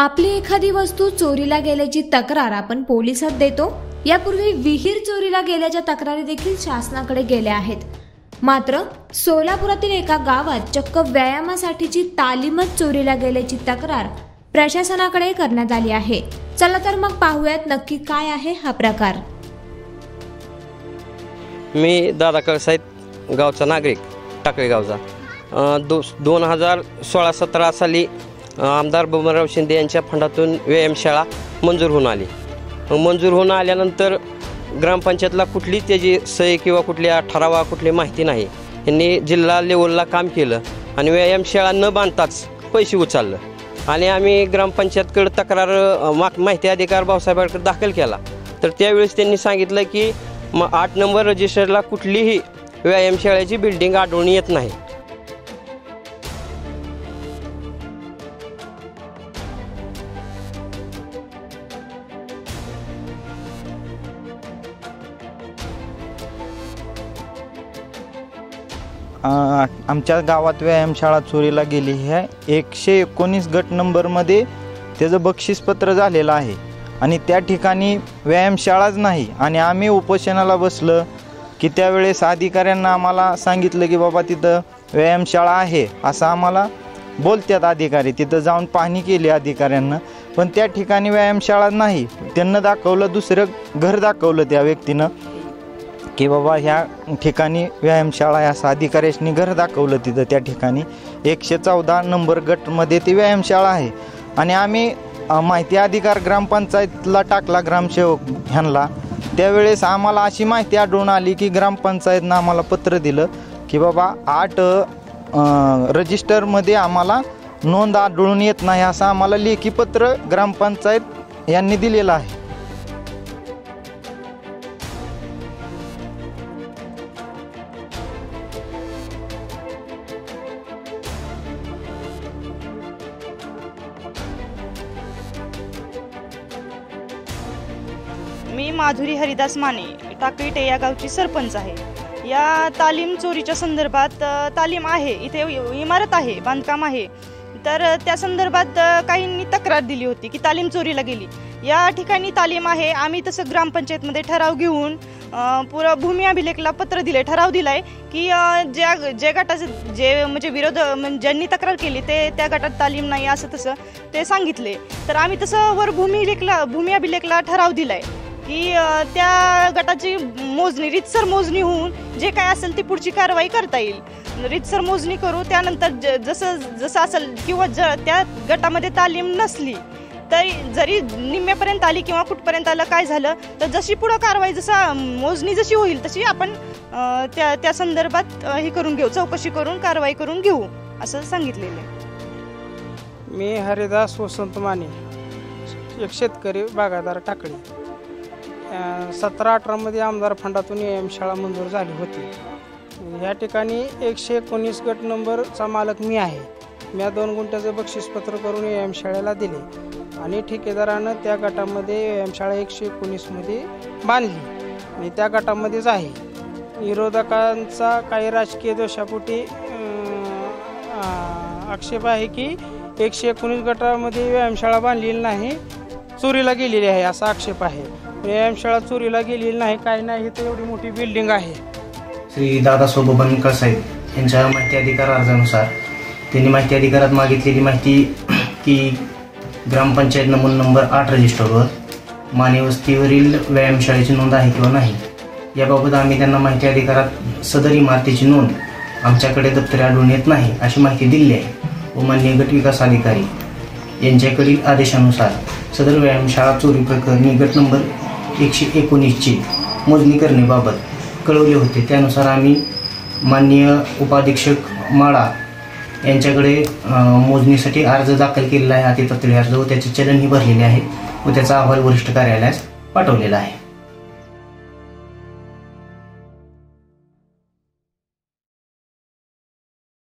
आपली एखादी वस्तू चोरीला गेल्याची तक्रार आपण पोलिसात देतो। यापूर्वी विहीर चोरीला गेल्याच्या तक्रारी देखील शासनाकडे गेल्या आहेत। मात्र सोलापुरातील एका गावात चक्क व्यायामासाठीची तालीमच चोरीला गेल्याची तक्रार प्रशासनाकडे करण्यात आली आहे। चला तर मग पाहूयात नक्की काय आहे हा प्रकार। मी दादा कळसाईत गावचा नागरिक, टाकळी गावचा। 2016-17 साली आमदार बबनराव शिंदे यांच्या फंडातून व्यायामशाळा मंजूर होऊन आली। मंजूर होऊन आल्यानंतर ग्रामपंचायतला कुठली त्याची सही किंवा कुठल्या ठरावा कुठली माहिती नाही। यांनी जिल्हा लेवलला काम केलं आणि व्यायामशाळा न बांधताच पैसे उचललं आणि आम्ही ग्रामपंचायतकडे तक्रार माहिती अधिकार भाऊसाहेबांकडे दाखल केला। तर त्यावेळेस त्यांनी सांगितलं की 8 नंबर रजिस्टरला कुठलीही व्यायामशाळेची बिल्डिंग आढळून येत नाही। आमच्या गावात व्यायामशाळा चोरीला गेली आहे। 119 गट नंबरमध्ये त्याचं बक्षीसपत्र झालेलं आहे आणि त्या ठिकाणी व्यायामशाळाच नाही। आणि आम्ही उपोषणाला बसलं की त्यावेळेस अधिकाऱ्यांना आम्हाला सांगितलं की बाबा तिथं व्यायामशाळा आहे असं आम्हाला बोलतात अधिकारी। तिथं जाऊन पाहणी केली अधिकाऱ्यांना, पण त्या ठिकाणी व्यायामशाळा नाही। त्यांना दाखवलं, दुसरं घर दाखवलं त्या व्यक्तीनं की बाबा ह्या ठिकाणी व्यायामशाळा आहे असं अधिकाऱ्यांनी घर दाखवलं। तिथं त्या ठिकाणी 114 नंबर गटमध्ये ती व्यायामशाळा आहे। आणि आम्ही माहिती अधिकार ग्रामपंचायतला टाकला, ग्रामसेवक ह्यांना। त्यावेळेस आम्हाला अशी माहिती आढळून आली की ग्रामपंचायतनं आम्हाला पत्र दिलं की बाबा 8 रजिस्टरमध्ये आम्हाला नोंद आढळून येत नाही असं आम्हाला लेखी पत्र ग्रामपंचायत यांनी दिलेलं आहे। मी माधुरी हरिदास माने, टाकळी या गावची सरपंच आहे। या तालीम चोरीच्या संदर्भात तालीम आहे, इथे इमारत आहे, बांधकाम आहे। तर त्या संदर्भात काहींनी तक्रार दिली होती की तालीम चोरीला गेली। या ठिकाणी तालीम आहे, आम्ही तसं ग्रामपंचायतमध्ये ठराव घेऊन पुरा भूमी अभिलेखला पत्र दिले, ठराव दिलाय की ज्या गटाचे जे म्हणजे ज्यांनी तक्रार केली ते त्या गटात तालीम नाही असं तसं ते सांगितले। तर आम्ही तसं वर भूमी अभिलेखला ठराव दिलाय की त्या गटाची मोजणी, रीतसर मोजणी होऊन जे काय असेल ती पुढची कारवाई करता येईल। रीतसर मोजणी करू, त्यानंतर जसं असेल किंवा त्या गटामध्ये तालीम नसली तरी जरी निम्म्यापर्यंत आली किंवा कुठपर्यंत आलं काय झालं तर जशी पुढं कारवाई, मोजणी जशी होईल तशी आपण त्या संदर्भात हे करून घेऊ, चौकशी करून कारवाई करून घेऊ असं सांगितलेलं आहे। मी हरिदास वसंत माने, एक शेतकरी बागायतदार, टाकळी। 17-18 मध्ये आमदार फंडातून व्यायामशाळा मंजूर झाली होती। या ठिकाणी 119 गट नंबरचा मालक मी आहे। मी 2 गुंठ्याचं बक्षीसपत्र करून व्यायामशाळेला दिले आणि ठेकेदारानं त्या गटामध्ये व्यायामशाळा 119 मध्ये बांधली आणि त्या गटामध्येच आहे। विरोधकांचा काही राजकीय दोषापोटी आक्षेप आहे की 119 गटामध्ये व्यायामशाळा बांधलेली नाही, चोरीला गेलेली आहे असा आक्षेप आहे। व्यायामशाळा चोरीला गेलेली नाही, काही नाही, तर एवढी मोठी बिल्डिंग आहे। श्री दादा बबन कळसाईत यांच्या माहिती अधिकार अर्जानुसार त्यांनी माहिती अधिकारात मागितलेली माहिती की ग्रामपंचायत नंबर 8 रजिस्टरवर माने वस्तीवरील व्यायामशाळेची नोंद आहे किंवा नाही याबाबत आम्ही त्यांना माहिती अधिकारात सदर इमारतीची नोंद आमच्याकडे दप्तरी आढळून येत नाही अशी माहिती दिली आहे व माननीय गट विकास अधिकारी यांच्याकडील आदेशानुसार सदर व्यायामशाळा चोरी प्रकरणी गट नंबर 119ची मोजणी करण्याबाबत कळवले होते। त्यानुसार आम्ही माननीय उपाधीक्षक माळा यांच्याकडे मोजणीसाठी अर्ज दाखल केलेला आहे, अतितत्त्वीय अर्ज, व त्याचे चलनही भरलेले आहे व त्याचा अहवाल वरिष्ठ कार्यालयास पाठवलेला आहे।